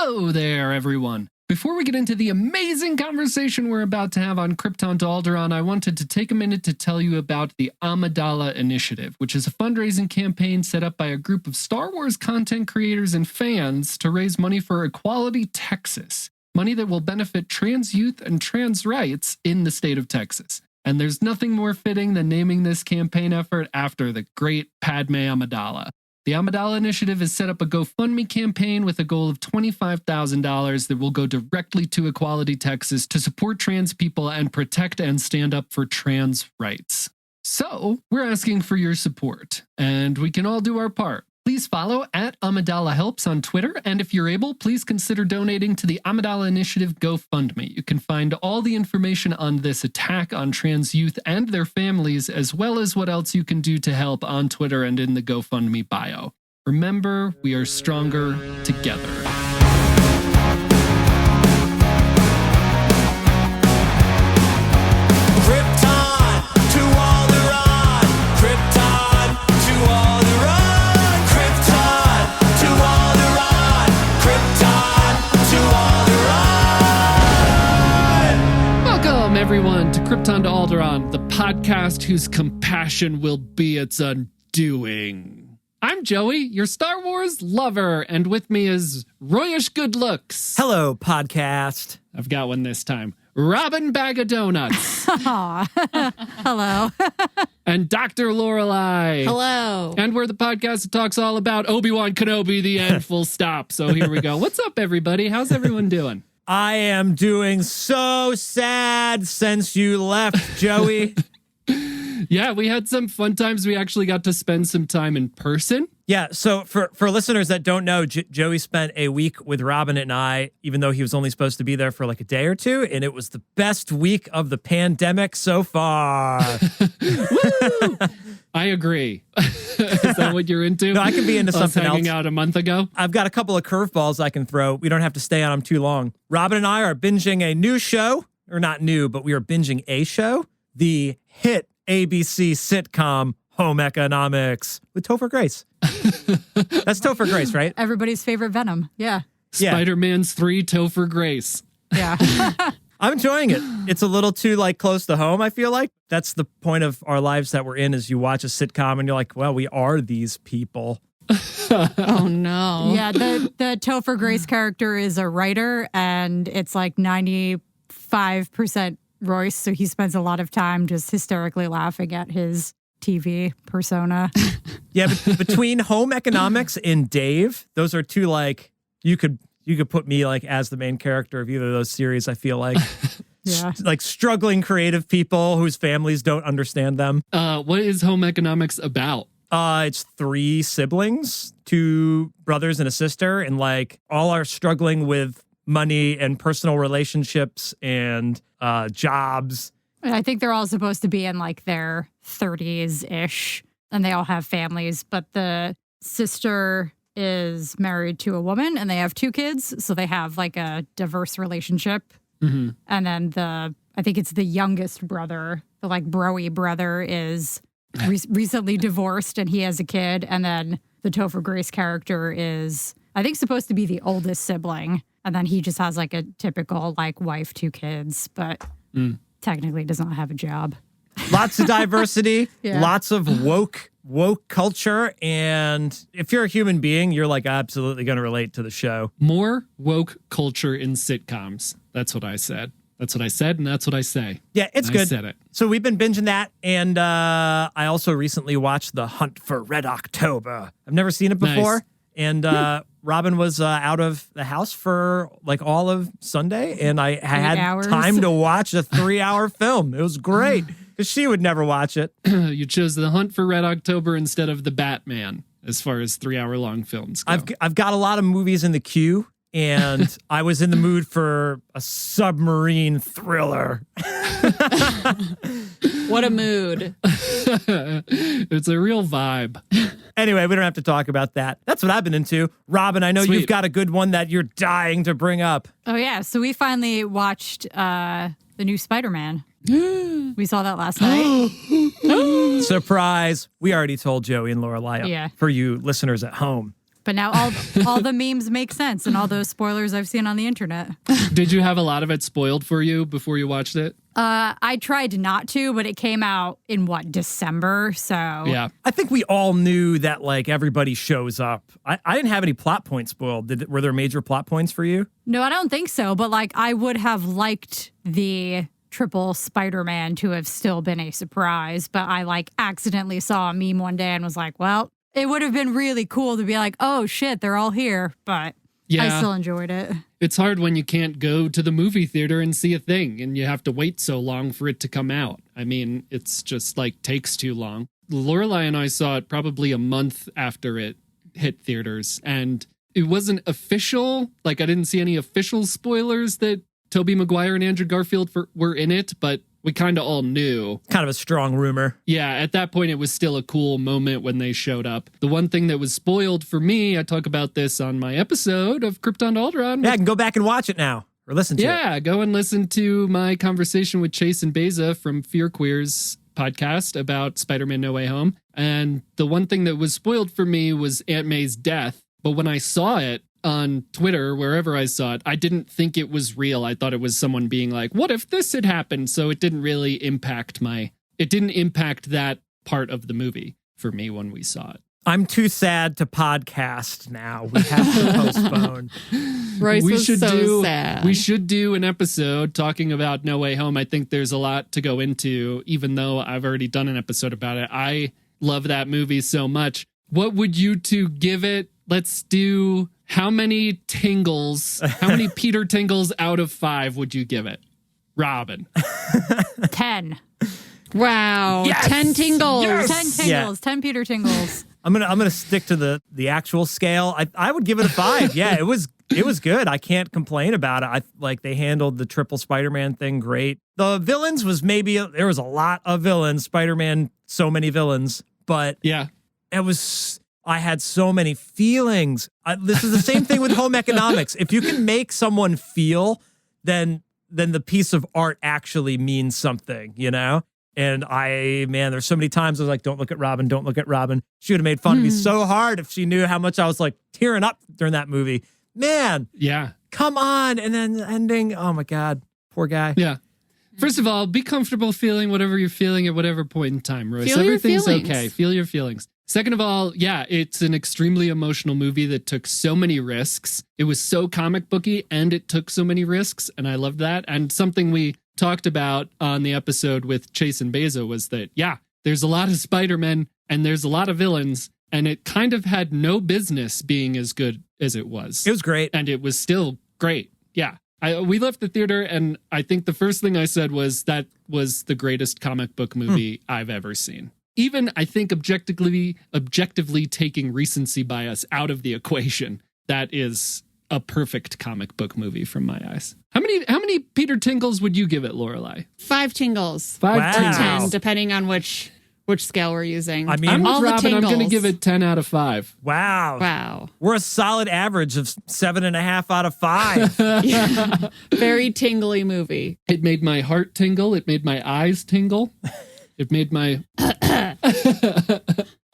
Hello there, everyone. Before we get into the amazing conversation we're about to have on Krypton to Alderaan, I wanted to take a minute to tell you about the Amidala Initiative, which is a fundraising campaign set up by a group of Star Wars content creators and fans to raise money for Equality Texas, money that will benefit trans youth and trans rights in the state of Texas. And there's nothing more fitting than naming this campaign effort after the great Padme Amidala. The Amidala Initiative has set up a GoFundMe campaign with a goal of $25,000 that will go directly to Equality Texas to support trans people and protect and stand up for trans rights. So, we're asking for your support, and we can all do our part. Please follow at Amidala Helps on Twitter, and if you're able, please consider donating to the Amidala Initiative GoFundMe. You can find all the information on this attack on trans youth and their families, as well as what else you can do to help on Twitter and in the GoFundMe bio. Remember, we are stronger together. Everyone to Krypton to Alderaan, the podcast whose compassion will be its undoing. I'm Joey, your Star Wars lover, and with me is Royish Good Looks. Hello, podcast. I've got one this time. Robin Bag of Donuts. Hello. And Dr. Lorelei. Hello. And we're the podcast that talks all about Obi-Wan Kenobi, the end, full stop. So here we go. What's up, everybody? How's everyone doing? I am doing so sad since you left, Joey. Yeah, we had some fun times. We actually got to spend some time in person. Yeah, so for listeners that don't know, Joey spent a week with Robin and I, even though he was only supposed to be there for like a day or two, and it was the best week of the pandemic so far. Woo! I agree. Is that what you're into? No, I can be into something else. Hanging out a month ago? I've got a couple of curveballs I can throw. We don't have to stay on them too long. Robin and I are binging a new show, or not new, but we are binging a show, the hit ABC sitcom Home Economics with Topher Grace. That's Topher Grace, right? Everybody's favorite Venom. Yeah. Spider-Man's 3, Topher Grace. Yeah. I'm enjoying it. It's a little too close to home, I feel like. That's the point of our lives that we're in, is you watch a sitcom and you're like, well, we are these people. Oh, no. Yeah, the Topher Grace character is a writer, and it's like 95% Royce, so he spends a lot of time just hysterically laughing at his TV persona. Yeah, but between Home Economics and Dave, those are two, you could put me as the main character of either of those series, I feel like. Yeah. Struggling creative people whose families don't understand them. What is Home Economics about? It's 3 siblings, 2 brothers and a sister, and all are struggling with money and personal relationships and jobs. I think they're all supposed to be in their 30s-ish, and they all have families, but the sister is married to a woman, and they have 2 kids, so they have a diverse relationship. Mm-hmm. And then I think it's the youngest brother, the bro-y brother, is recently divorced, and he has a kid, and then the Topher Grace character is, I think, supposed to be the oldest sibling, and then he just has a typical wife, 2 kids, but technically does not have a job. Lots of diversity, Yeah. Lots of woke culture, and if you're a human being, you're absolutely going to relate to the show. More woke culture in sitcoms. That's what I said. That's what I said, and that's what I say. Yeah, it's good. I said it. So we've been binging that, and I also recently watched The Hunt for Red October. I've never seen it before, Nice. and Robin was out of the house for all of Sunday, and I had hours. time to watch a 3-hour film. It was great, because she would never watch it. You chose The Hunt for Red October instead of The Batman, as far as 3-hour-long films go. I've got a lot of movies in the queue, and I was in the mood for a submarine thriller. What a mood. It's a real vibe. Anyway, we don't have to talk about that. That's what I've been into. Robin, I know Sweet. You've got a good one that you're dying to bring up. Oh, yeah. So we finally watched the new Spider-Man. We saw that last night. Surprise. We already told Joey and Lorelai Yeah. for you listeners at home. But now all the memes make sense and all those spoilers I've seen on the internet. Did you have a lot of it spoiled for you before you watched it? I tried not to, but it came out in December? So Yeah. I think we all knew that like everybody shows up. I didn't have any plot points spoiled. Were there major plot points for you? No, I don't think so. But like I would have liked the triple Spider-Man to have still been a surprise. But I like accidentally saw a meme one day and was like, well, it would have been really cool to be like, oh shit, they're all here. But Yeah. I still enjoyed it. It's hard when you can't go to the movie theater and see a thing and you have to wait so long for it to come out. I mean, it's just like takes too long. Lorelai and I saw it probably a month after it hit theaters, and it wasn't official. Like, I didn't see any official spoilers that Tobey Maguire and Andrew Garfield were in it, but we kind of all knew. Kind of a strong rumor. Yeah, at that point, it was still a cool moment when they showed up. The one thing that was spoiled for me, I talk about this on my episode of Krypton to Alderaan. Yeah, I can go back and watch it now or listen to it. Yeah, go and listen to my conversation with Chase and Beza from Fear Queer's podcast about Spider-Man No Way Home. And the one thing that was spoiled for me was Aunt May's death. But when I saw it on Twitter, wherever I saw it, I didn't think it was real. I thought it was someone being like, what if this had happened? So it didn't really impact that part of the movie for me when we saw it. I'm too sad to podcast now. We have to postpone. Royce was so sad. We should do an episode talking about No Way Home. I think there's a lot to go into, even though I've already done an episode about it. I love that movie so much. What would you two give it? Let's do how many tingles, how many Peter tingles out of 5 would you give it? Robin. 10. Wow. Yes! 10 tingles. Yes! 10 tingles. Yeah. 10 Peter tingles. I'm gonna stick to the actual scale. I would give it a 5. Yeah, it was good. I can't complain about it. I like they handled the triple Spider-Man thing great. The villains was there was a lot of villains. Spider-Man, so many villains, but Yeah. I had so many feelings. This is the same thing with home economics. If you can make someone feel, then the piece of art actually means something, you know? And there's so many times I was like, don't look at Robin, don't look at Robin. She would have made fun of me so hard if she knew how much I was like tearing up during that movie. Man, Yeah. come on. And then the ending, oh my God, poor guy. Yeah. First of all, be comfortable feeling whatever you're feeling at whatever point in time, Royce. Feel your Everything's feelings. okay. Feel your feelings. Second of all, yeah, it's an extremely emotional movie that took so many risks. It was so comic booky and it took so many risks, and I loved that. And something we talked about on the episode with Chase and Beza was that, yeah, there's a lot of Spider-Men and there's a lot of villains, and it kind of had no business being as good as it was. It was great. And it was still great. Yeah. We left the theater, and I think the first thing I said was that was the greatest comic book movie I've ever seen. Even, I think, objectively taking recency bias out of the equation, that is a perfect comic book movie from my eyes. How many Peter Tingles would you give it, Lorelai? 5 tingles. 5 Wow. Or tingles. 10, depending on which scale we're using. I mean, I'm with all the Robin. I'm going to tingles. give it 10 out of 5. Wow. Wow. We're a solid average of 7.5 out of 5. Very tingly movie. It made my heart tingle. It made my eyes tingle. It made my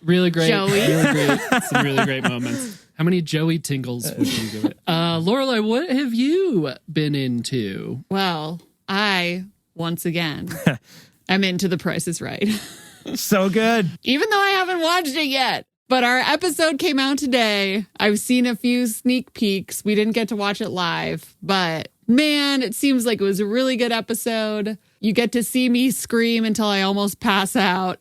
really great, Joey. really great, some really great moments. How many Joey tingles would you give it? Lorelai, what have you been into? Well, I, once again, am into The Price is Right. So good. Even though I haven't watched it yet. But our episode came out today. I've seen a few sneak peeks. We didn't get to watch it live, but man, it seems like it was a really good episode. You get to see me scream until I almost pass out.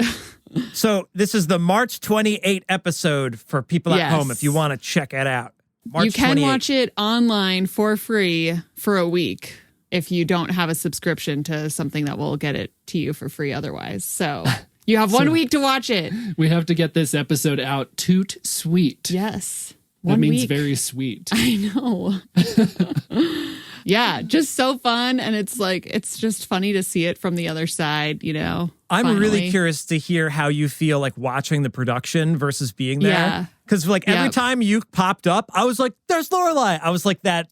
So this is the March 28 episode for people at Yes. home if you want to check it out. March You can 28. watch it online for free for a week if you don't have a subscription to something that will get it to you for free otherwise. So you have 1 week to watch it. We have to get this episode out toot sweet. Yes. That 1 means week. very sweet. I know. Yeah, just so fun. And it's just funny to see it from the other side, you know. I'm finally. really curious to hear how you feel like watching the production versus being there. Yeah. Because like every Yep. time you popped up, I was like, there's Lorelai. I was like that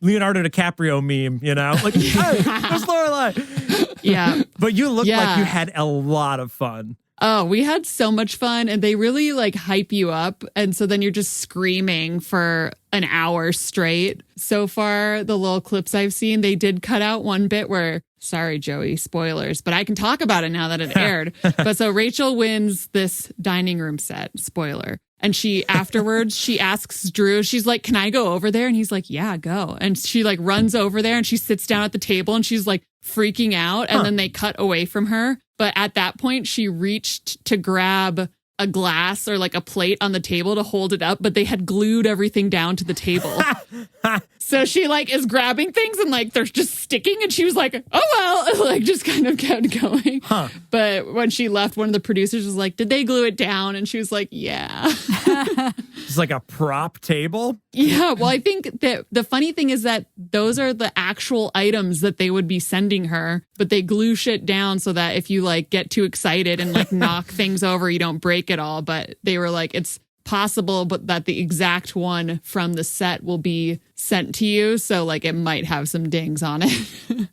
Leonardo DiCaprio meme, you know? Like, hey, there's Lorelai. Yeah. But you looked like Yeah. you had a lot of fun. Oh, we had so much fun, and they really like hype you up. And so then you're just screaming for an hour straight. So far, the little clips I've seen, they did cut out one bit where, sorry, Joey, spoilers, but I can talk about it now that it aired. But so Rachel wins this dining room set, spoiler. And she afterwards, she asks Drew, she's like, can I go over there? And he's like, yeah, go. And she like runs over there and she sits down at the table and she's like freaking out. And then they cut away from her. But at that point, she reached to grab a glass or like a plate on the table to hold it up, but they had glued everything down to the table. So she like is grabbing things and like they're just sticking, and she was like, oh well, like just kind of kept going. But when she left, one of the producers was like, did they glue it down? And she was like, yeah. It's like a prop table. Yeah, well, I think that the funny thing is that those are the actual items that they would be sending her, but they glue shit down so that if you like get too excited and like knock things over, you don't break it all. But they were like, it's possible, but that the exact one from the set will be sent to you. So like it might have some dings on it.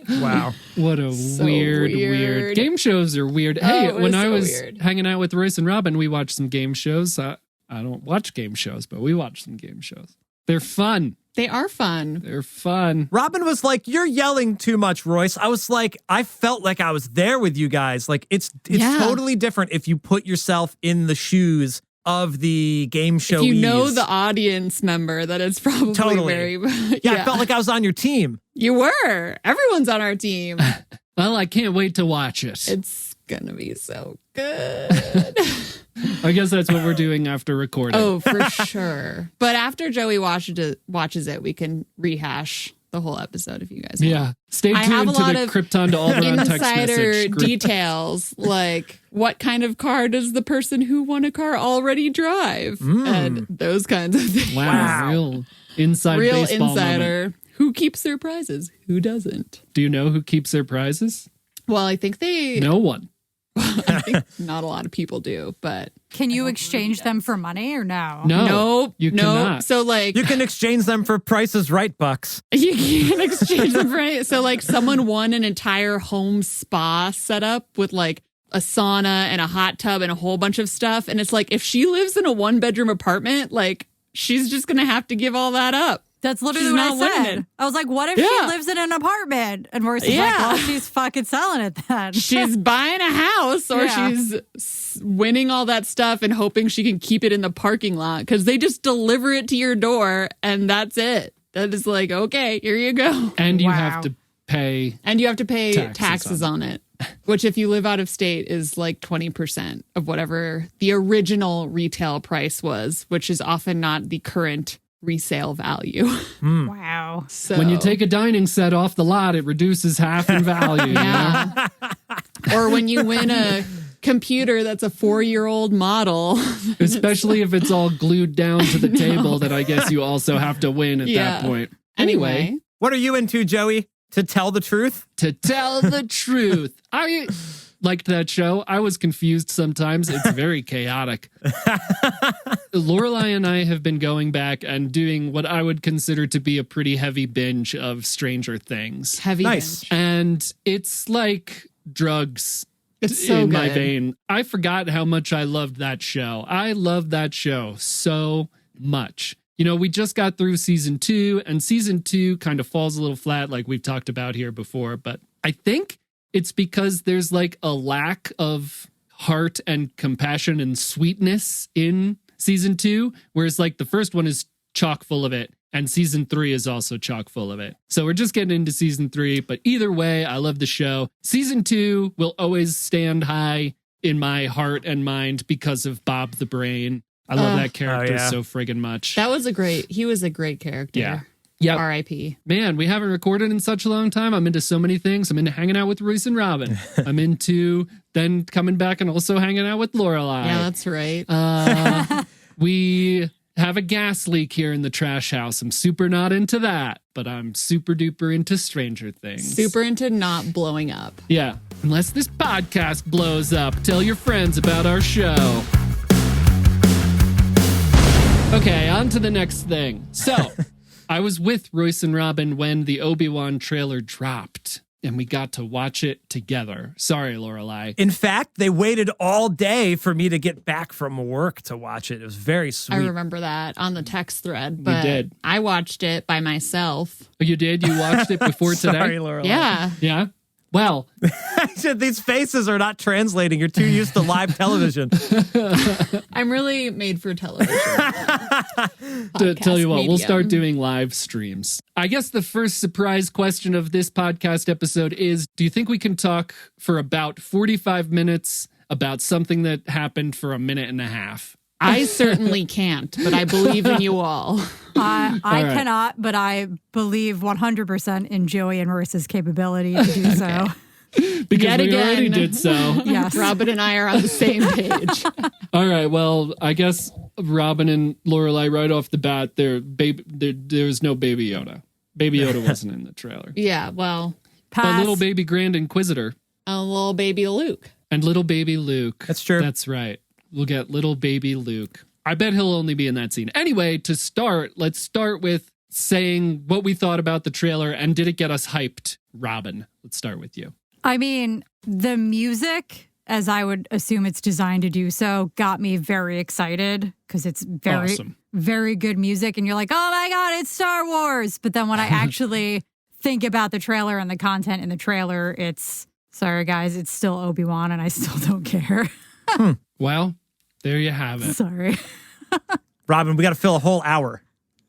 Wow. What a So weird. Game shows are weird. Hey, it when was I so was weird. hanging out with Royce and Robin, we watched some game shows. I don't watch game shows, but we watch some game shows. They're fun. They are fun. They're fun. Robin was like, you're yelling too much, Royce. I was like, I felt like I was there with you guys. Like it's Yeah. totally different if you put yourself in the shoes of the game show. If you know the audience member, that it's probably Totally. very... Yeah, I felt like I was on your team. You were. Everyone's on our team. Well, I can't wait to watch it. It's gonna be so good. I guess that's what we're doing after recording. Oh, for sure. But after Joey watches it, we can rehash the whole episode if you guys want. Yeah. Stay I have tuned a to lot the of Krypton to Alderaan text Insider message group. details, like what kind of car does the person who won a car already drive? And those kinds of things. Wow. Real inside Real baseball insider. moment. Who keeps their prizes? Who doesn't? Do you know who keeps their prizes? Well, I think No one. I think not a lot of people do, but Can you exchange them for money or no? No. nope, You nope. cannot. So like You can exchange them for Prices Right bucks. you can exchange them for any. So like someone won an entire home spa setup with like a sauna and a hot tub and a whole bunch of stuff. And it's like, if she lives in a 1-bedroom apartment, like she's just going to have to give all that up. That's literally She's what I not winning said. it. I was like, what if Yeah. she lives in an apartment? And Royce is like, Yeah. well, she's fucking selling it then. She's buying a house or Yeah. she's winning all that stuff and hoping she can keep it in the parking lot because they just deliver it to your door and that's it. That is like, okay, here you go. And you Wow. have to pay. And you have to pay Taxes taxes on it, which if you live out of state is like 20% of whatever the original retail price was, which is often not the current resale value. Wow. So When you take a dining set off the lot, it reduces half in value. You know? yeah. Or when you win a computer that's a 4-year-old model. Especially if it's all glued down to the table that I guess you also have to win at Yeah. that point. Anyway, What are you into, Joey? To tell the truth? To tell the truth, I liked that show. I was confused sometimes. It's very chaotic. Lorelai and I have been going back and doing what I would consider to be a pretty heavy binge of Stranger Things. heavy Nice. binge. And it's like drugs It's so in my good. vein. I forgot how much I loved that show. I loved that show so much. You know, we just got through season 2, and season 2 kind of falls a little flat, like we've talked about here before. But I think it's because there's like a lack of heart and compassion and sweetness in season 2, whereas like the first one is chock full of it, and season 3 is also chock full of it. So we're just getting into season 3, but either way, I love the show. Season 2 will always stand high in my heart and mind because of Bob the Brain. I love that character yeah. so friggin' much. He was a great character. Yeah. Yep. R.I.P. Man, we haven't recorded in such a long time. I'm into so many things. I'm into hanging out with Royce and Robin. I'm into then coming back and also hanging out with Lorelai. Yeah, that's right. We have a gas leak here in the trash house. I'm super not into that, but I'm super duper into Stranger Things. Super into not blowing up. Yeah. Unless this podcast blows up, tell your friends about our show. Okay, on to the next thing. So, I was with Royce and Robin when the Obi-Wan trailer dropped. and we got to watch it together. Sorry, Lorelai. In fact, they waited all day for me to get back from work to watch it. It was very sweet. I remember that on the text thread, but did. I watched it by myself. Oh, you did? You watched it before today? Sorry, Lorelai. Yeah. Yeah? Well, These faces are not translating. You're too used to live television. I'm really made for television. to tell you what, we'll start doing live streams. I guess the first surprise question of this podcast episode is, do you think we can talk for about 45 minutes about something that happened for a minute and a half? I certainly can't, but I believe in you all. I right. cannot, but I believe 100% in Joey and Marissa's capability to do so. Because Yet we already again. did so. Yes. Robin and I are on the same page. All right, well, I guess Robin and Lorelai right off the bat, there's no Baby Yoda. Baby Yoda wasn't in the trailer. Yeah, well, But Pass. little baby Grand Inquisitor a little baby Luke. and little baby Luke. That's true. That's right. We'll get little baby Luke. I bet he'll only be in that scene. Anyway, to start, let's start with saying what we thought about the trailer and did it get us hyped? Robin, let's start with you. I mean, the music, as I would assume it's designed to do so, got me very excited because it's very, Awesome. very good music. And you're like, oh my God, it's Star Wars. But then when I actually think about the trailer and the content in the trailer, it's, sorry guys, it's still Obi-Wan and I still don't care. Well, there you have it. Sorry. Robin, we got to fill a whole hour.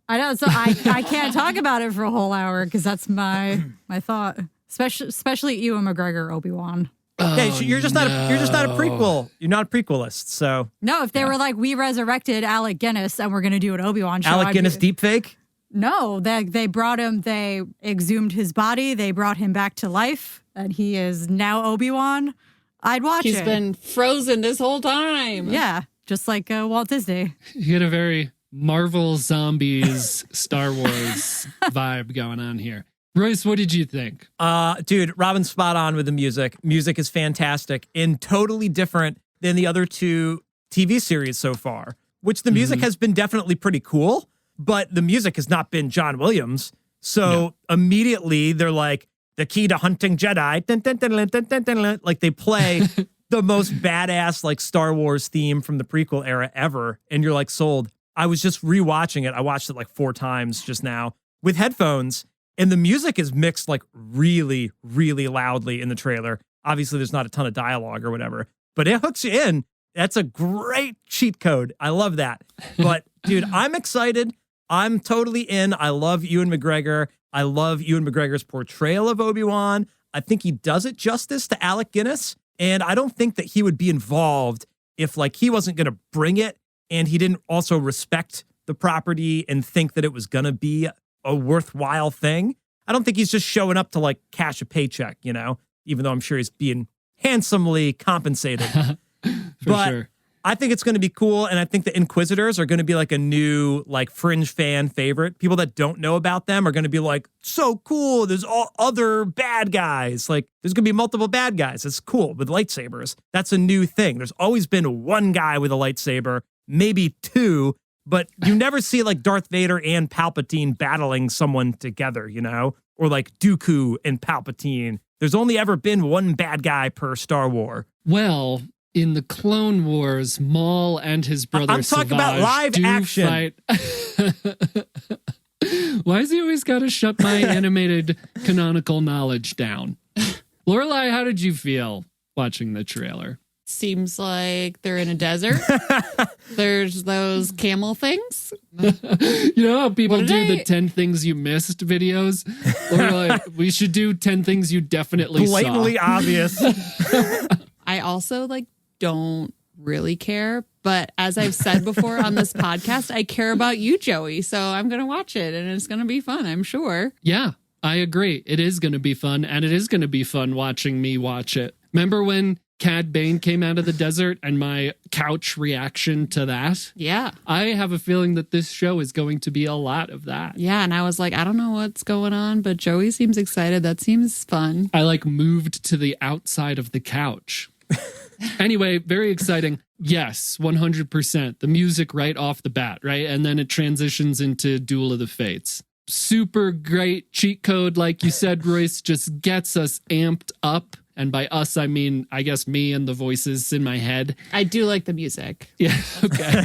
I know, so I can't talk about it for a whole hour because that's my thought. Especially Ewan McGregor, Obi-Wan. Hey, you're just not a prequel. You're not a prequelist. So No, if they were like, we resurrected Alec Guinness and we're going to do an Obi-Wan show. Alec I'd Guinness be- deepfake. No, they brought him, they exhumed his body, they brought him back to life, and he is now Obi-Wan. I'd watch He's it. been frozen this whole time. Yeah, just like Walt Disney. You get a very Marvel Zombies Star Wars vibe going on here. Royce, what did you think? Dude, Robin's spot on with the music. Music is fantastic and totally different than the other two TV series so far, which the music has been definitely pretty cool, but the music has not been John Williams. So immediately they're like, the key to hunting Jedi. Dun, dun, dun, dun, dun, dun, dun, dun. Like they play the most badass like Star Wars theme from the prequel era ever. And you're like sold. I was just rewatching it. I watched it like 4 times just now with headphones. And the music is mixed like really, really loudly in the trailer. Obviously, there's not a ton of dialogue or whatever, but it hooks you in. That's a great cheat code. I love that. But dude, I'm excited. I'm totally in. I love Ewan McGregor. I love Ewan McGregor's portrayal of Obi-Wan. I think he does it justice to Alec Guinness. And I don't think that he would be involved if like he wasn't going to bring it and he didn't also respect the property and think that it was going to be a worthwhile thing. I don't think he's just showing up to like cash a paycheck, you know, even though I'm sure he's being handsomely compensated. For sure. I think it's going to be cool. And I think the Inquisitors are going to be like a new, like fringe fan favorite. People that don't know about them are going to be like, so cool. There's all other bad guys. Like there's going to be multiple bad guys. It's cool with lightsabers. That's a new thing. There's always been one guy with a lightsaber, maybe 2, but you never see like Darth Vader and Palpatine battling someone together, you know, or like Dooku and Palpatine. There's only ever been one bad guy per Star Wars. Well, in the Clone Wars, Maul and his brother I'm talking about Savage live do action. Fight. Why has he always got to shut my animated canonical knowledge down? Lorelai, how did you feel watching the trailer? Seems like they're in a desert. There's those camel things. You know how people What do did the I- 10 things you missed videos? Lorelai, we should do 10 things you definitely Blatantly saw. obvious. I also like don't really care, but as I've said before on this podcast, I care about you, Joey. So I'm going to watch it and it's going to be fun, I'm sure. Yeah, I agree. It is going to be fun, and it is going to be fun watching me watch it. Remember when Cad Bane came out of the desert and my couch reaction to that? Yeah. I have a feeling that this show is going to be a lot of that. Yeah. And I was like, I don't know what's going on, but Joey seems excited. That seems fun. I like moved to the outside of the couch. Anyway, very exciting. Yes, 100%. The music right off the bat, right? And then it transitions into Duel of the Fates. super great cheat code, like you said, Royce, just gets us amped up. And by us, I mean, I guess me and the voices in my head. I do like the music. Yeah, okay.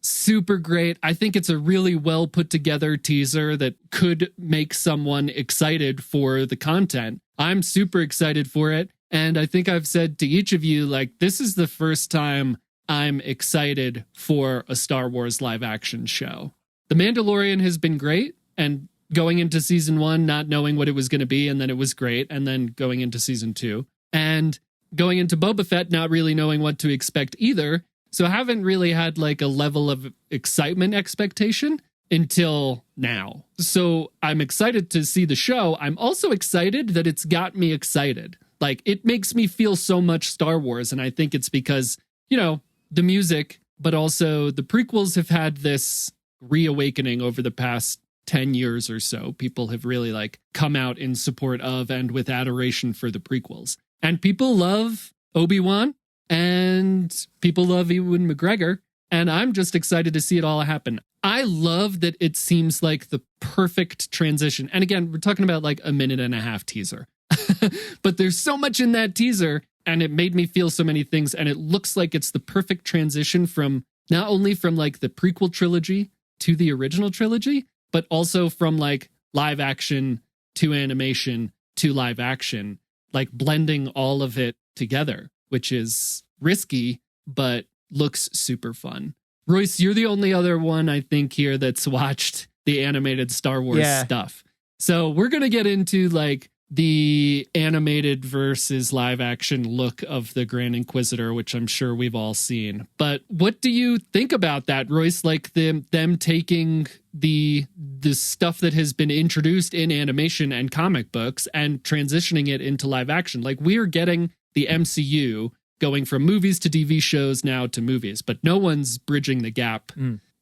Super great. I think it's a really well put together teaser that could make someone excited for the content. I'm super excited for it. And I think I've said to each of you, like, this is the first time I'm excited for a Star Wars live action show. The Mandalorian has been great, and going into season 1, not knowing what it was going to be, and then it was great, and then going into season 2. And going into Boba Fett, not really knowing what to expect either. So I haven't really had like a level of excitement expectation until now. So I'm excited to see the show. I'm also excited that it's got me excited. Like, it makes me feel so much Star Wars, and I think it's because, you know, the music, but also the prequels have had this reawakening over the past 10 years or so. People have really like come out in support of and with adoration for the prequels. And people love Obi-Wan and people love Ewan McGregor. And I'm just excited to see it all happen. I love that it seems like the perfect transition. And again, we're talking about like a 1.5-minute teaser. But there's so much in that teaser, and it made me feel so many things. And it looks like it's the perfect transition from not only from like the prequel trilogy to the original trilogy, but also from like live action to animation to live action, like blending all of it together, which is risky, but looks super fun. Royce, you're the only other one I think here that's watched the animated Star Wars stuff. So we're going to get into like the animated versus live action look of the Grand Inquisitor, which I'm sure we've all seen. But what do you think about that, Royce? Like them taking the stuff that has been introduced in animation and comic books and transitioning it into live action. Like, we're getting the MCU going from movies to TV shows now to movies, but no one's bridging the gap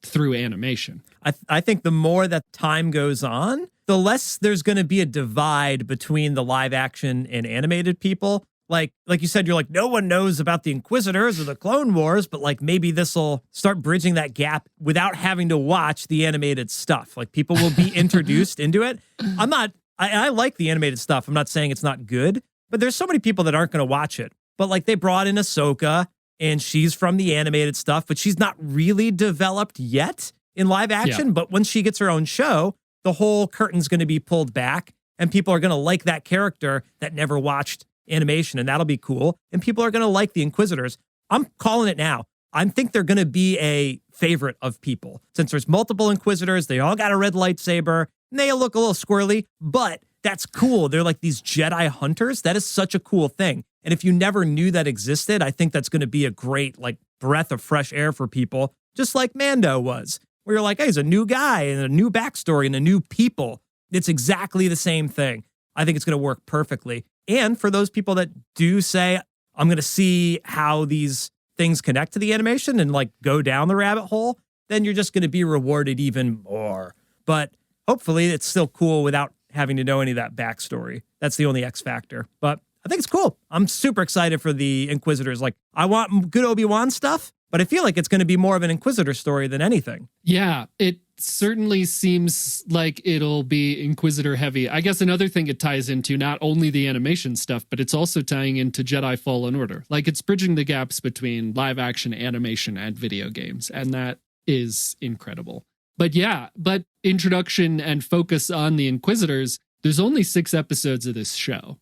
through animation. I think the more that time goes on, the less there's going to be a divide between the live action and animated people. Like you said, you're like, no one knows about the Inquisitors or the Clone Wars, but like maybe this will start bridging that gap without having to watch the animated stuff. Like, people will be introduced into it. I like the animated stuff. I'm not saying it's not good, but there's so many people that aren't going to watch it. But like, they brought in Ahsoka, and she's from the animated stuff, but she's not really developed yet in live action. Yeah. But when she gets her own show, the whole curtain's going to be pulled back, and people are going to like that character that never watched animation, and that'll be cool. And people are going to like the Inquisitors. I'm calling it now. I think they're going to be a favorite of people. Since there's multiple Inquisitors, they all got a red lightsaber, and they look a little squirrely, but that's cool. They're like these Jedi hunters. That is such a cool thing. And if you never knew that existed, I think that's going to be a great like breath of fresh air for people, just like Mando was, where you're like, hey, he's a new guy and a new backstory and a new people. It's exactly the same thing. I think it's going to work perfectly. And for those people that do say, I'm going to see how these things connect to the animation and like go down the rabbit hole, then you're just going to be rewarded even more. But hopefully it's still cool without having to know any of that backstory. That's the only X factor. But I think it's cool. I'm super excited for the Inquisitors. Like, I want good Obi-Wan stuff, but I feel like it's going to be more of an Inquisitor story than anything. Yeah, it certainly seems like it'll be Inquisitor heavy. I guess another thing it ties into, not only the animation stuff, but it's also tying into Jedi Fallen Order. Like, it's bridging the gaps between live action, animation, and video games. And that is incredible. But yeah, but introduction and focus on the Inquisitors, there's only 6 episodes of this show.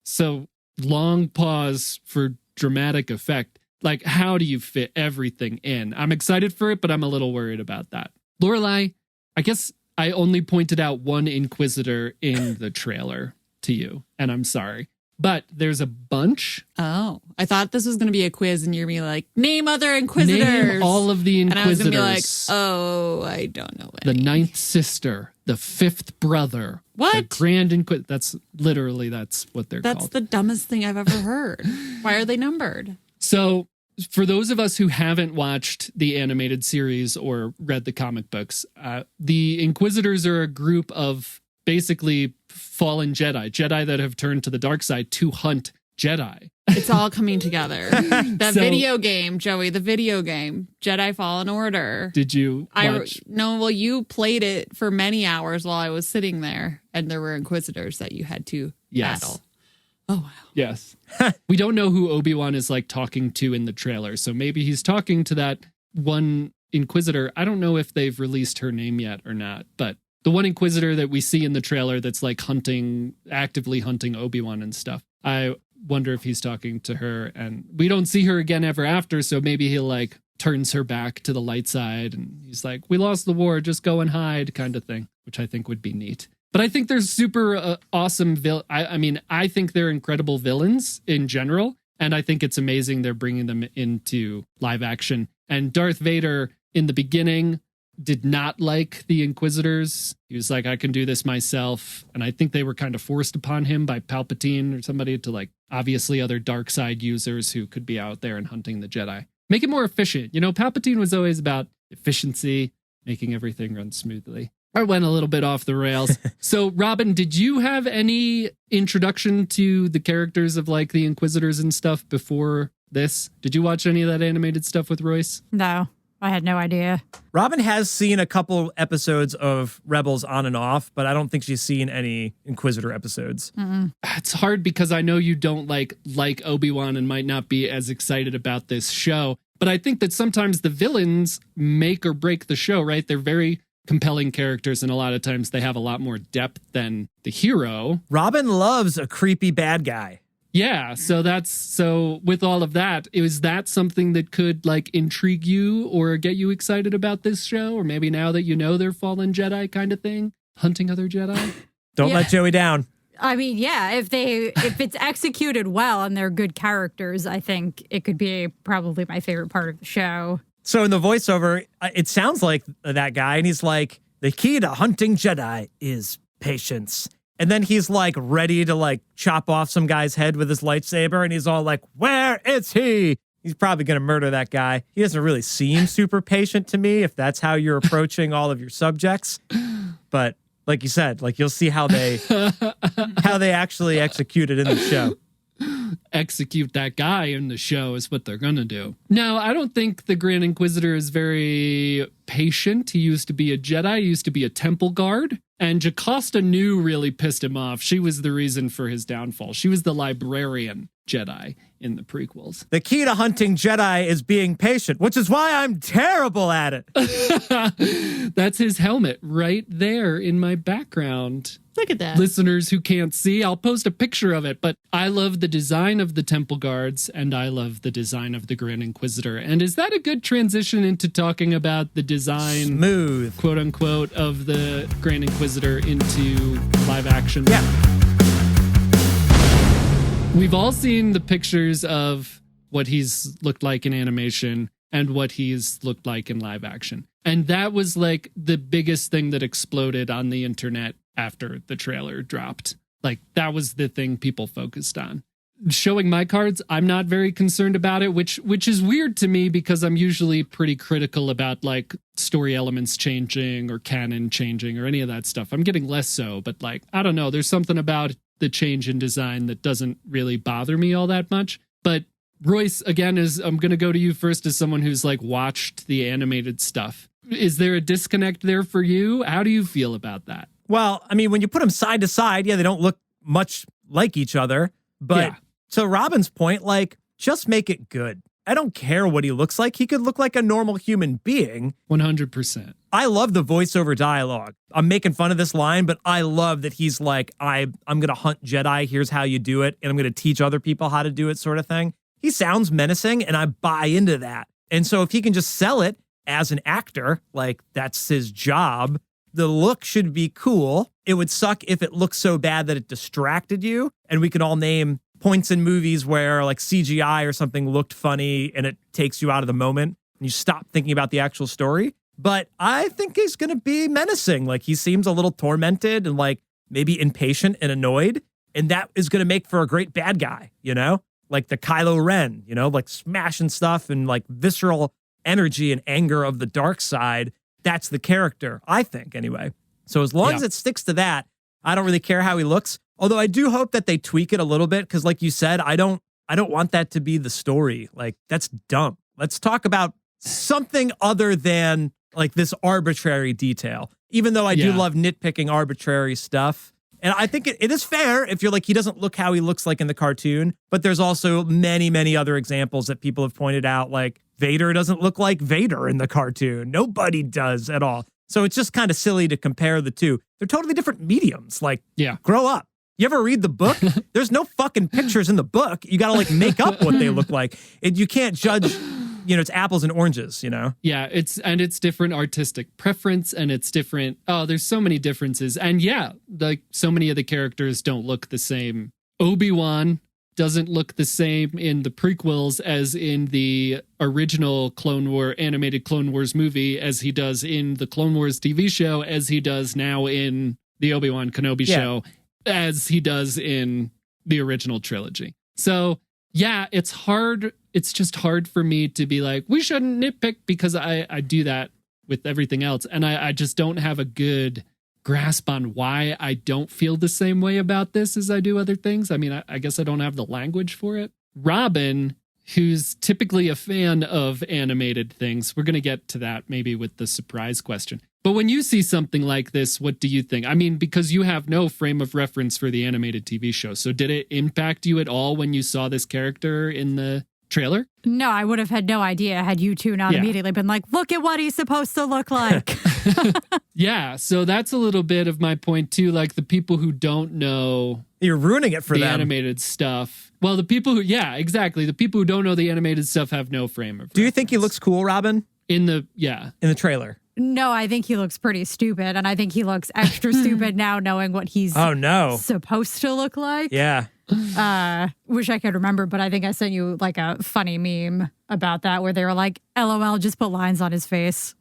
So long pause for dramatic effect. Like, how do you fit everything in? I'm excited for it, but I'm a little worried about that. Lorelai, I guess I only pointed out one Inquisitor in the trailer to you, and I'm sorry. But there's a bunch. Oh, I thought this was going to be a quiz, and you're going to be like, name other Inquisitors. Name all of the Inquisitors. And I was going to be like, oh, I don't know any. The 9th sister, the 5th brother. What? The Grand Inquisitor. That's what they're called. That's the dumbest thing I've ever heard. Why are they numbered? So for those of us who haven't watched the animated series or read the comic books, the Inquisitors are a group of basically fallen Jedi that have turned to the dark side to hunt Jedi. It's all coming together. The So- video game, Joey, the video game, Jedi Fallen Order. Did you watch? No, well, you played it for many hours while I was sitting there, and there were Inquisitors that you had to battle. Oh, wow. Yes. We don't know who Obi-Wan is like talking to in the trailer. So maybe he's talking to that one Inquisitor. I don't know if they've released her name yet or not, but the one Inquisitor that we see in the trailer that's like actively hunting Obi-Wan and stuff. I wonder if he's talking to her, and we don't see her again ever after. So maybe he'll like turns her back to the light side and he's like, we lost the war, just go and hide kind of thing, which I think would be neat. But I think there's super awesome I think they're incredible villains in general. And I think it's amazing they're bringing them into live action. And Darth Vader in the beginning did not like the Inquisitors. He was like, I can do this myself. And I think they were kind of forced upon him by Palpatine or somebody to like, obviously other dark side users who could be out there and hunting the Jedi. Make it more efficient. You know, Palpatine was always about efficiency, making everything run smoothly. I went a little bit off the rails. So, Robin, did you have any introduction to the characters of like the Inquisitors and stuff before this? Did you watch any of that animated stuff with Royce? No, I had no idea. Robin has seen a couple episodes of Rebels on and off, but I don't think she's seen any Inquisitor episodes. It's hard because I know you don't like Obi-Wan and might not be as excited about this show. But I think that sometimes the villains make or break the show, right? They're very compelling characters, and a lot of times they have a lot more depth than the hero. Robin loves a creepy bad guy. Yeah, so with all of that, is that something that could like intrigue you or get you excited about this show? Or maybe now that you know they're fallen Jedi kind of thing, hunting other Jedi? Don't Yeah. let Joey down. I mean, yeah, if it's executed well and they're good characters, I think it could be probably my favorite part of the show. So in the voiceover, it sounds like that guy, and he's like, the key to hunting Jedi is patience. And then he's like ready to like chop off some guy's head with his lightsaber, and he's all like, where is he? He's probably going to murder that guy. He doesn't really seem super patient to me if that's how you're approaching all of your subjects. But like you said, like you'll see how they actually execute it in the show. Execute that guy in the show is what they're gonna do. No, I don't think the Grand Inquisitor is very patient. He used to be a Jedi, he used to be a temple guard, and Jocasta Nu really pissed him off. She was the reason for his downfall. She was the librarian Jedi in the prequels. The key to hunting Jedi is being patient, which is why I'm terrible at it. That's his helmet right there in my background. Look at that. Listeners who can't see, I'll post a picture of it, but I love the design of the Temple Guards and I love the design of the Grand Inquisitor. And is that a good transition into talking about the design, Smooth. quote unquote, of the Grand Inquisitor into live action? Yeah. We've all seen the pictures of what he's looked like in animation and what he's looked like in live action. And that was like the biggest thing that exploded on the internet after the trailer dropped. Like that was the thing people focused on. Showing my cards, I'm not very concerned about it, which is weird to me because I'm usually pretty critical about like story elements changing or canon changing or any of that stuff. I'm getting less so, but like, I don't know, there's something about the change in design that doesn't really bother me all that much. But Royce, again, I'm going to go to you first as someone who's like watched the animated stuff. Is there a disconnect there for you? How do you feel about that? Well, I mean, when you put them side to side, yeah, they don't look much like each other. But Yeah. to Robin's point, like, just make it good. I don't care what he looks like. He could look like a normal human being. 100%. I love the voiceover dialogue. I'm making fun of this line, but I love that he's like, I'm going to hunt Jedi. Here's how you do it. And I'm going to teach other people how to do it, sort of thing. He sounds menacing, and I buy into that. And so if he can just sell it as an actor, like that's his job, the look should be cool. It would suck if it looked so bad that it distracted you. And we can all name points in movies where like CGI or something looked funny and it takes you out of the moment and you stop thinking about the actual story. But I think he's going to be menacing. Like he seems a little tormented and like maybe impatient and annoyed. And that is going to make for a great bad guy, you know? Like the Kylo Ren, you know, like smashing stuff and like visceral energy and anger of the dark side. That's the character, I think, anyway. So as long as it sticks to that, I don't really care how he looks. Although I do hope that they tweak it a little bit, because like you said, I don't want that to be the story. Like, that's dumb. Let's talk about something other than like this arbitrary detail. Even though I do love nitpicking arbitrary stuff. And I think it is fair if you're like, he doesn't look how he looks like in the cartoon. But there's also many, many other examples that people have pointed out, like Vader doesn't look like Vader in the cartoon. Nobody does at all. So it's just kind of silly to compare the two. They're totally different mediums. Like, grow up. You ever read the book? There's no fucking pictures in the book. You got to like make up what they look like. You can't judge, it's apples and oranges, Yeah, it's different artistic preference, and it's different. Oh, there's so many differences. And like so many of the characters don't look the same. Obi-Wan doesn't look the same in the prequels as in the original animated Clone Wars movie, as he does in the Clone Wars TV show, as he does now in the Obi-Wan Kenobi show, as he does in the original trilogy. So it's hard. It's just hard for me to be like, we shouldn't nitpick, because I do that with everything else. And I just don't have a good grasp on why I don't feel the same way about this as I do other things. I mean, I guess I don't have the language for it. Robin, who's typically a fan of animated things, we're going to get to that maybe with the surprise question. But when you see something like this, what do you think? I mean, because you have no frame of reference for the animated TV show. So did it impact you at all when you saw this character in the trailer? No, I would have had no idea had you two not immediately been like, look at what he's supposed to look like. Yeah, so that's a little bit of my point too. Like, the people who don't know, you're ruining it for the them. Animated stuff. Well, the people who, exactly. The people who don't know the animated stuff have no frame of reference. Do you think he looks cool, Robin? In the trailer? No, I think he looks pretty stupid, and I think he looks extra stupid now knowing what he's supposed to look like. Yeah. Wish I could remember, but I think I sent you like a funny meme about that where they were like, LOL, just put lines on his face.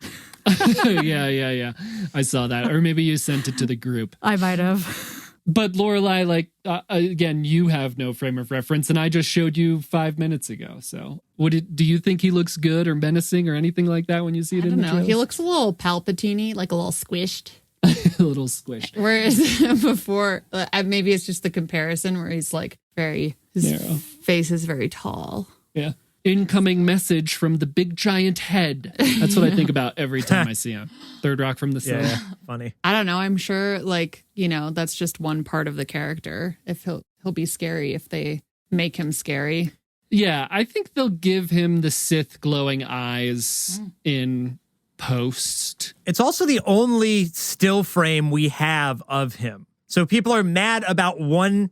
Yeah. I saw that. Or maybe you sent it to the group. I might have. But Lorelai, like, again, you have no frame of reference, and I just showed you 5 minutes ago. So do you think he looks good or menacing or anything like that when you see it in the trailer? He looks a little Palpatine-y, like a little squished. A little squished. Whereas before, maybe it's just the comparison where he's like his face is very tall. Yeah. Incoming message from the big giant head. That's what I think about every time I see him. Third rock from the sun. Yeah, funny. I don't know. I'm sure, like, that's just one part of the character. If he'll be scary if they make him scary. Yeah, I think they'll give him the Sith glowing eyes in post. It's also the only still frame we have of him. So people are mad about one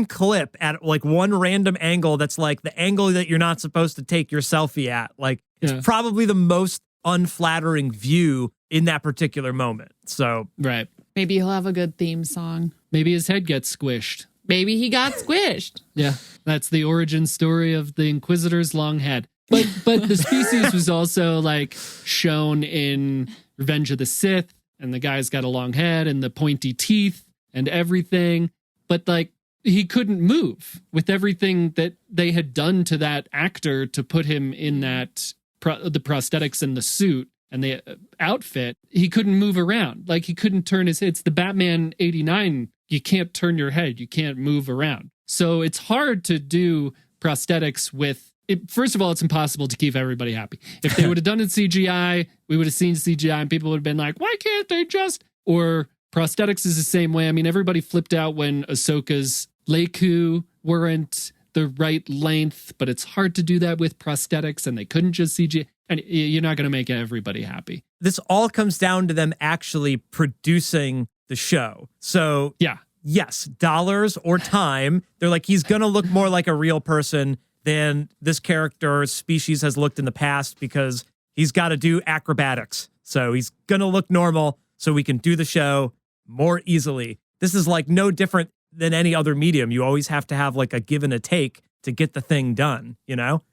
clip at like one random angle that's like the angle that you're not supposed to take your selfie at. Like, it's probably the most unflattering view in that particular moment. So right. Maybe he'll have a good theme song. Maybe his head gets squished. Maybe he got squished. Yeah, that's the origin story of the Inquisitor's long head. But the species was also like shown in Revenge of the Sith, and the guy's got a long head and the pointy teeth and everything. But like, he couldn't move with everything that they had done to that actor to put him in that the prosthetics and the suit and the outfit. He couldn't move around. Like, he couldn't turn his head. It's the Batman 89. You can't turn your head. You can't move around. So it's hard to do prosthetics with it. First of all, it's impossible to keep everybody happy. If they would have done it CGI, we would have seen CGI and people would have been like, why can't they just? Or prosthetics is the same way. I mean, everybody flipped out when Ahsoka's Leiku weren't the right length, but it's hard to do that with prosthetics, and they couldn't just CGI. And you're not going to make everybody happy. This all comes down to them actually producing the show. So yes, dollars or time. They're like, he's going to look more like a real person than this character species has looked in the past, because he's got to do acrobatics. So he's going to look normal so we can do the show more easily. This is like no different than any other medium. You always have to have like a give and a take to get the thing done,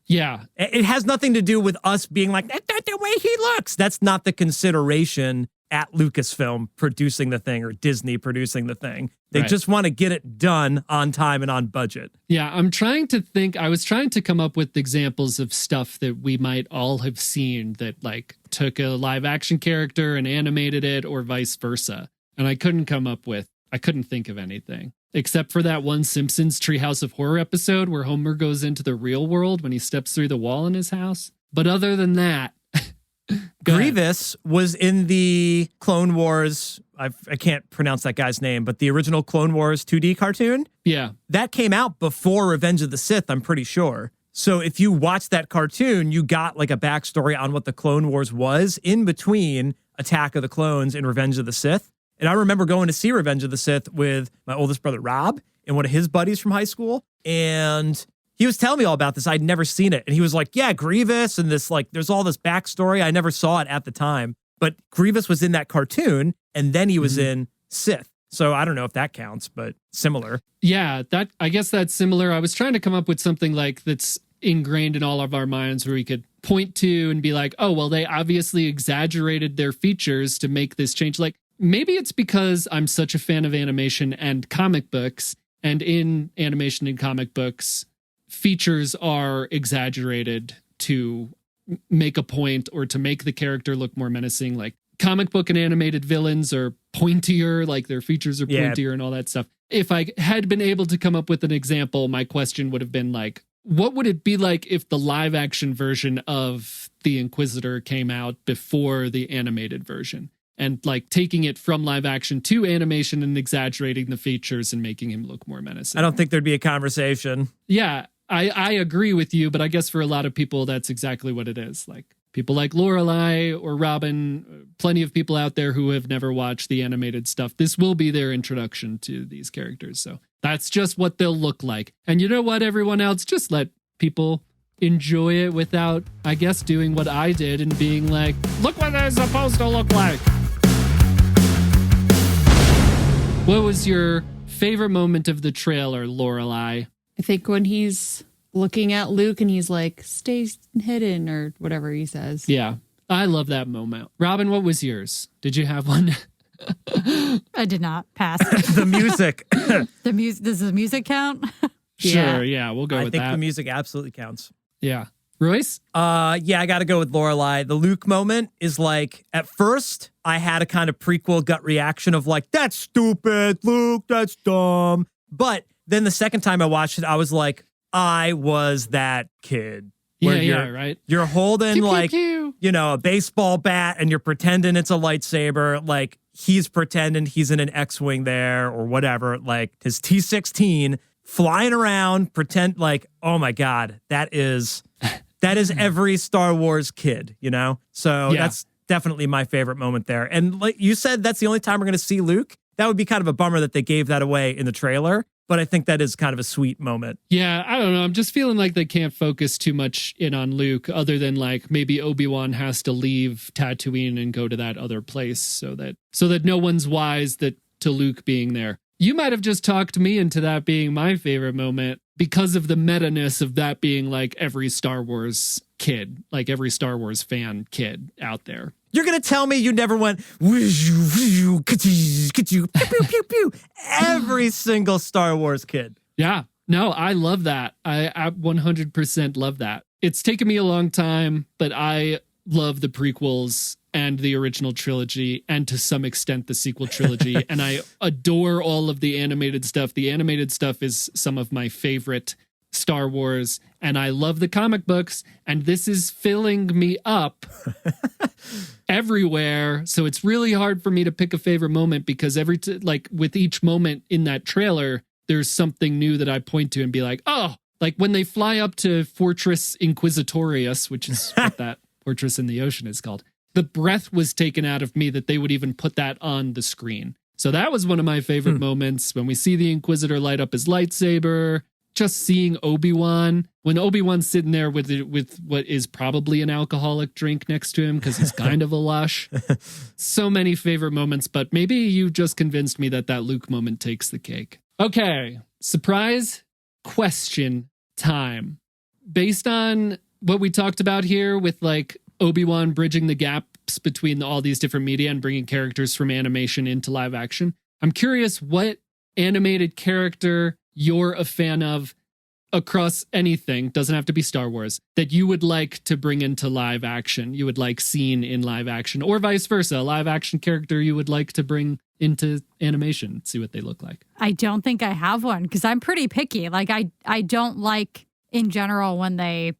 Yeah. It has nothing to do with us being like, that's not the way he looks. That's not the consideration at Lucasfilm producing the thing or Disney producing the thing. They just want to get it done on time and on budget. Yeah, I'm trying to think. I was trying to come up with examples of stuff that we might all have seen that like took a live action character and animated it, or vice versa. And I couldn't think of anything. except for that one Simpsons Treehouse of Horror episode where Homer goes into the real world when he steps through the wall in his house. But other than that, Grievous was in the Clone Wars. I can't pronounce that guy's name, but the original Clone Wars 2D cartoon. Yeah. That came out before Revenge of the Sith, I'm pretty sure. So if you watch that cartoon, you got like a backstory on what the Clone Wars was in between Attack of the Clones and Revenge of the Sith. And I remember going to see Revenge of the Sith with my oldest brother, Rob, and one of his buddies from high school. And he was telling me all about this. I'd never seen it. And he was like, yeah, Grievous and this, like, there's all this backstory. I never saw it at the time. But Grievous was in that cartoon, and then he was in Sith. So I don't know if that counts, but similar. Yeah, I guess that's similar. I was trying to come up with something like that's ingrained in all of our minds where we could point to and be like, oh, well, they obviously exaggerated their features to make this change. Like, maybe it's because I'm such a fan of animation and comic books, and in animation and comic books, features are exaggerated to make a point or to make the character look more menacing. Like comic book and animated villains are pointier, like their features are pointier and all that stuff. If I had been able to come up with an example, my question would have been like, what would it be like if the live action version of the Inquisitor came out before the animated version? And like taking it from live action to animation and exaggerating the features and making him look more menacing. I don't think there'd be a conversation. Yeah, I agree with you, but I guess for a lot of people, that's exactly what it is. Like people like Lorelai or Robin, plenty of people out there who have never watched the animated stuff. This will be their introduction to these characters. So that's just what they'll look like. And you know what, everyone else, just let people enjoy it without, I guess, doing what I did and being like, look what they're supposed to look like. What was your favorite moment of the trailer, Lorelai? I think when he's looking at Luke and he's like, stay hidden or whatever he says. Yeah, I love that moment. Robin, what was yours? Did you have one? I did not pass. The music. Does the music count? Sure, yeah, we'll go with that. I think the music absolutely counts. Yeah. Royce? Yeah, I got to go with Lorelai. The Luke moment is like, at first, I had a kind of prequel gut reaction of like, that's stupid, Luke, that's dumb. But then the second time I watched it, I was like, I was that kid. Yeah, right. You're holding Pew, pew, like, pew. you know, a baseball bat and you're pretending it's a lightsaber. Like he's pretending he's in an X-Wing there or whatever, like his T-16 flying around, pretend like, oh my God, that is every Star Wars kid, you know? So that's definitely my favorite moment there. And like you said, that's the only time we're going to see Luke. That would be kind of a bummer that they gave that away in the trailer. But I think that is kind of a sweet moment. Yeah, I don't know. I'm just feeling like they can't focus too much in on Luke other than like maybe Obi-Wan has to leave Tatooine and go to that other place so that no one's wise to Luke being there. You might have just talked me into that being my favorite moment because of the meta-ness of that being like every Star Wars kid, like every Star Wars fan kid out there. You're going to tell me you never went, pew, pew, pew, every single Star Wars kid. Yeah. No, I love that. I 100% love that. It's taken me a long time, but I love the prequels and the original trilogy and to some extent the sequel trilogy. And I adore all of the animated stuff. The animated stuff is some of my favorite Star Wars, and I love the comic books, and this is filling me up everywhere. So it's really hard for me to pick a favorite moment because like with each moment in that trailer, there's something new that I point to and be like, oh, like when they fly up to Fortress Inquisitorius, which is what that fortress in the ocean is called. The breath was taken out of me that they would even put that on the screen. So that was one of my favorite moments when we see the Inquisitor light up his lightsaber. Just seeing Obi-Wan, when Obi-Wan's sitting there with what is probably an alcoholic drink next to him because he's kind of a lush. So many favorite moments, but maybe you just convinced me that Luke moment takes the cake. Okay, surprise question time. Based on what we talked about here with like Obi-Wan bridging the gaps between all these different media and bringing characters from animation into live action, I'm curious what animated character you're a fan of across anything, doesn't have to be Star Wars, that you would like to bring into live action, you would like seen in live action, or vice versa, a live action character you would like to bring into animation, see what they look like. I don't think I have one because I'm pretty picky. Like I don't like in general when they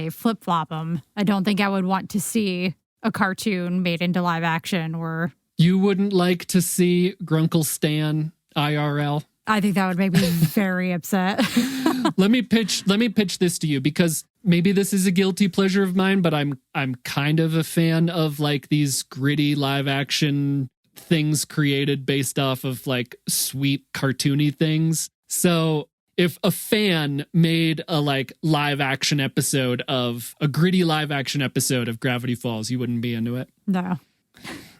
flip flop them. I don't think I would want to see a cartoon made into live action or. You wouldn't like to see Grunkle Stan IRL? I think that would make me very upset. Let me pitch this to you because maybe this is a guilty pleasure of mine, but I'm kind of a fan of like these gritty live action things created based off of like sweet cartoony things. So if a fan made a like live action episode of a gritty live action episode of Gravity Falls, you wouldn't be into it? No.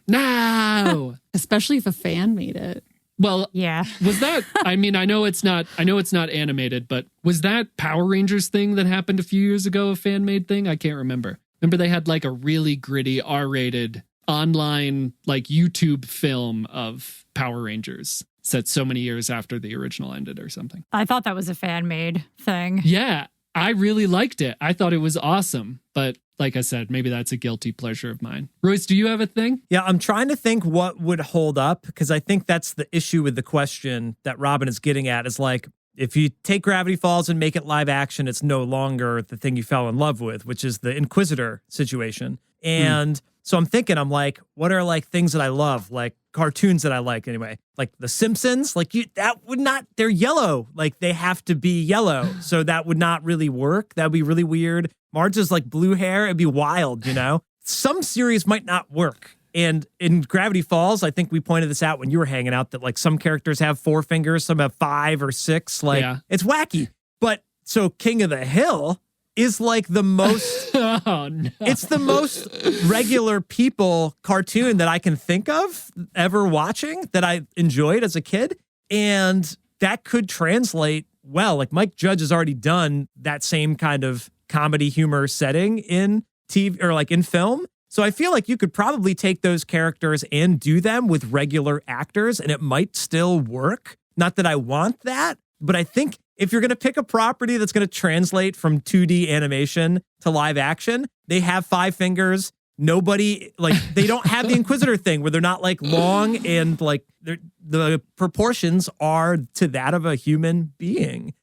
No. Especially if a fan made it. Well, Yeah. was that, I mean, I know it's not animated, but was that Power Rangers thing that happened a few years ago a fan made thing? I can't remember. Remember they had like a really gritty R-rated online like YouTube film of Power Rangers set so many years after the original ended or something. I thought that was a fan made thing. Yeah, I really liked it. I thought it was awesome. But like I said, maybe that's a guilty pleasure of mine. Royce, do you have a thing? Yeah, I'm trying to think what would hold up because I think that's the issue with the question that Robin is getting at is like, if you take Gravity Falls and make it live action, it's no longer the thing you fell in love with, which is the Inquisitor situation. And so I'm thinking, I'm like, what are like things that I love, like cartoons that I like anyway, like The Simpsons, like that would not, they're yellow, like they have to be yellow. So that would not really work. That would be really weird. Marge is like blue hair. It'd be wild, you know? Some series might not work. And in Gravity Falls, I think we pointed this out when you were hanging out that like some characters have 4 fingers, some have 5 or 6. Like It's wacky. But so King of the Hill is like the most, Oh, no. it's the most regular people cartoon that I can think of ever watching that I enjoyed as a kid. And that could translate well. Like Mike Judge has already done that same kind of comedy humor setting in TV or like in film. So I feel like you could probably take those characters and do them with regular actors and it might still work. Not that I want that, but I think if you're going to pick a property that's going to translate from 2D animation to live action, they have 5 fingers. Nobody, like, they don't have the Inquisitor thing where they're not like long and like the proportions are to that of a human being.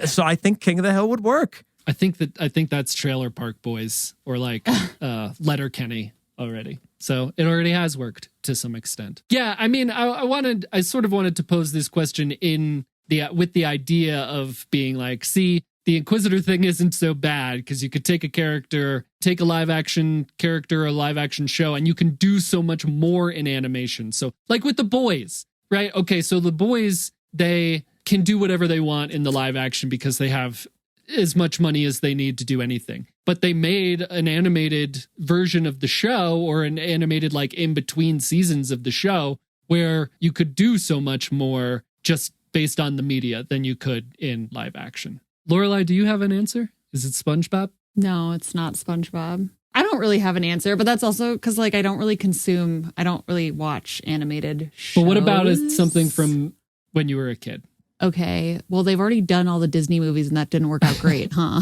So I think King of the Hill would work. I think that's Trailer Park Boys or like Letterkenny already. So it already has worked to some extent. Yeah, I mean, I sort of wanted to pose this question with the idea of being like, see, the Inquisitor thing isn't so bad because you could take a live action character, a live action show, and you can do so much more in animation. So like with The Boys, right? Okay, so The Boys, they can do whatever they want in the live action because they have as much money as they need to do anything. But they made an animated version of the show or an animated like in between seasons of the show where you could do so much more just based on the media than you could in live action. Lorelai, do you have an answer? Is it SpongeBob? No, it's not SpongeBob. I don't really have an answer, but that's also because like I don't really watch animated shows. But what about something from when you were a kid? Okay, well, they've already done all the Disney movies and that didn't work out great, huh?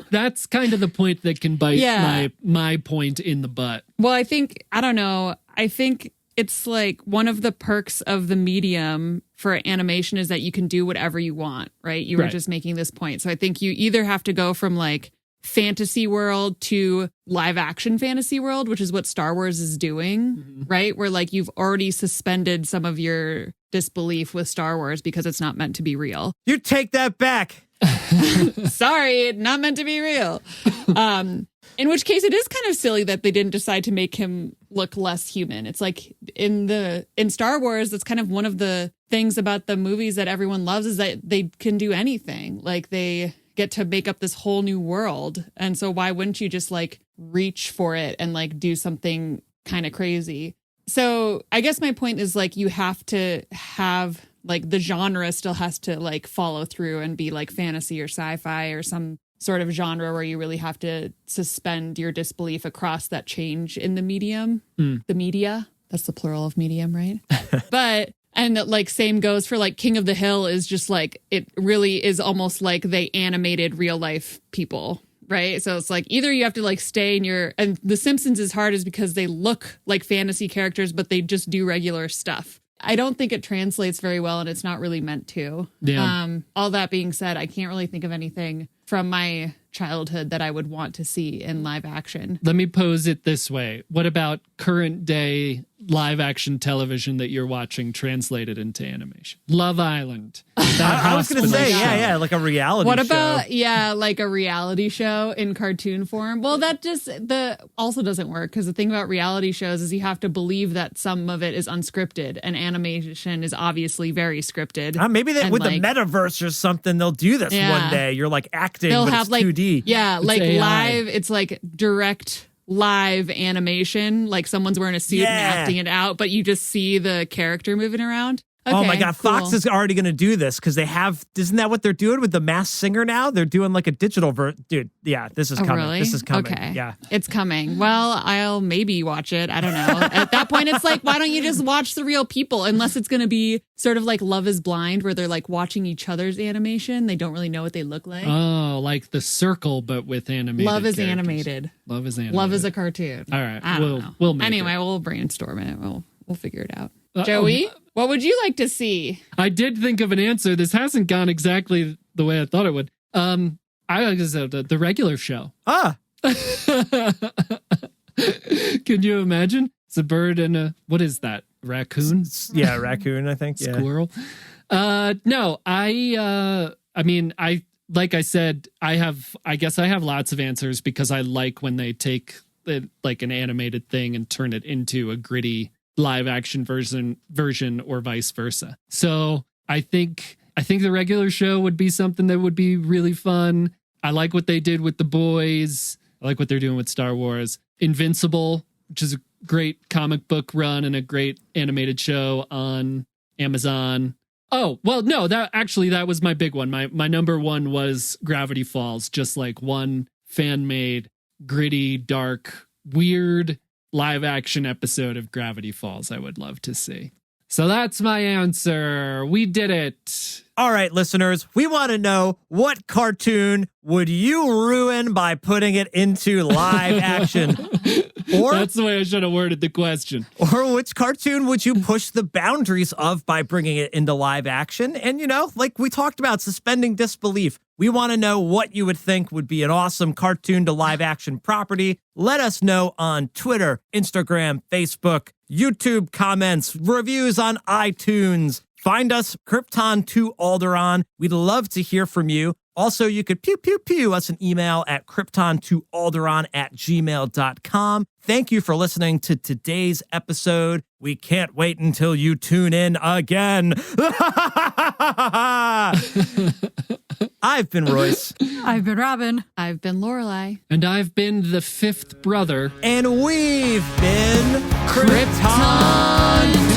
That's kind of the point that can bite my point in the butt. Well, I think it's like one of the perks of the medium for animation is that you can do whatever you want, right? You were just making this point. So I think you either have to go from like fantasy world to live action fantasy world, which is what Star Wars is doing, right? Where like you've already suspended some of your disbelief with Star Wars because it's not meant to be real. You take that back. Sorry, not meant to be real. In which case it is kind of silly that they didn't decide to make him look less human. It's like in Star Wars, that's kind of one of the things about the movies that everyone loves is that they can do anything. Like they get to make up this whole new world. And so why wouldn't you just like reach for it and like do something kind of crazy? So I guess my point is like you have to have like the genre still has to like follow through and be like fantasy or sci-fi or some sort of genre where you really have to suspend your disbelief across that change in the medium, the media. That's the plural of medium, right? And like same goes for like King of the Hill is just like, it really is almost like they animated real life people, right? So it's like either you have to like stay in your, and The Simpsons is hard is because they look like fantasy characters, but they just do regular stuff. I don't think it translates very well, and it's not really meant to. Yeah. All that being said, I can't really think of anything from my childhood that I would want to see in live action. Let me pose it this way. What about current day live action television that you're watching translated into animation? Love Island. I was going to say, show. yeah, like a reality What show. about, like a reality show in cartoon form? Well, that just also doesn't work because the thing about reality shows is you have to believe that some of it is unscripted and animation is obviously very scripted. Maybe And, with like, the metaverse or something, they'll do this one day. You're like acting, they'll but have it's like 2D. Yeah, It's like AI. live. It's like direct live animation, like someone's wearing a suit and acting it out, but you just see the character moving around. Oh my Okay, God, cool. Fox is already going to do this because they have, isn't that what they're doing with The Masked Singer now? They're doing like a digital dude, yeah, this is Oh, coming. really? This is coming. Okay. Yeah. It's coming. Well, I'll maybe watch it. I don't know. At that point, it's like, why don't you just watch the real people? Unless it's going to be sort of like Love is Blind, where they're like watching each other's animation. They don't really know what they look like. Oh, like The Circle, but with animated Love is characters. animated. Love is animated. Love is a cartoon. All right. I don't know. We'll make anyway, it. we'll brainstorm it. We'll figure it out. Joey, what would you like to see? I did think of an answer. This hasn't gone exactly the way I thought it would. I was the regular show. Ah, Can you imagine? It's a bird and a, what is that? Raccoon? yeah, raccoon, I think. Yeah. Squirrel? No, like I said, I guess I have lots of answers because I like when they take like an animated thing and turn it into a gritty live action version or vice versa. So I think the regular show would be something that would be really fun. I like what they did with The Boys. I like what they're doing with Star Wars. Invincible, which is a great comic book run and a great animated show on Amazon. Oh, well, no, that was my big one. My number one was Gravity Falls, just like one fan-made, gritty, dark, weird live action episode of Gravity Falls I would love to see. So that's my answer. We did it. All right, listeners, we want to know, what cartoon would you ruin by putting it into live action? Or That's the way I should have worded the question. Or which cartoon would you push the boundaries of by bringing it into live action? And, like we talked about, suspending disbelief. We want to know what you would think would be an awesome cartoon to live action property. Let us know on Twitter, Instagram, Facebook, YouTube comments, reviews on iTunes. Find us, Krypton to Alderaan. We'd love to hear from you. Also, you could pew us an email at kryptontoalderaan@gmail.com. Thank you for listening to today's episode. We can't wait until you tune in again. I've been Royce. I've been Robin. I've been Lorelai. And I've been the fifth brother. And we've been Krypton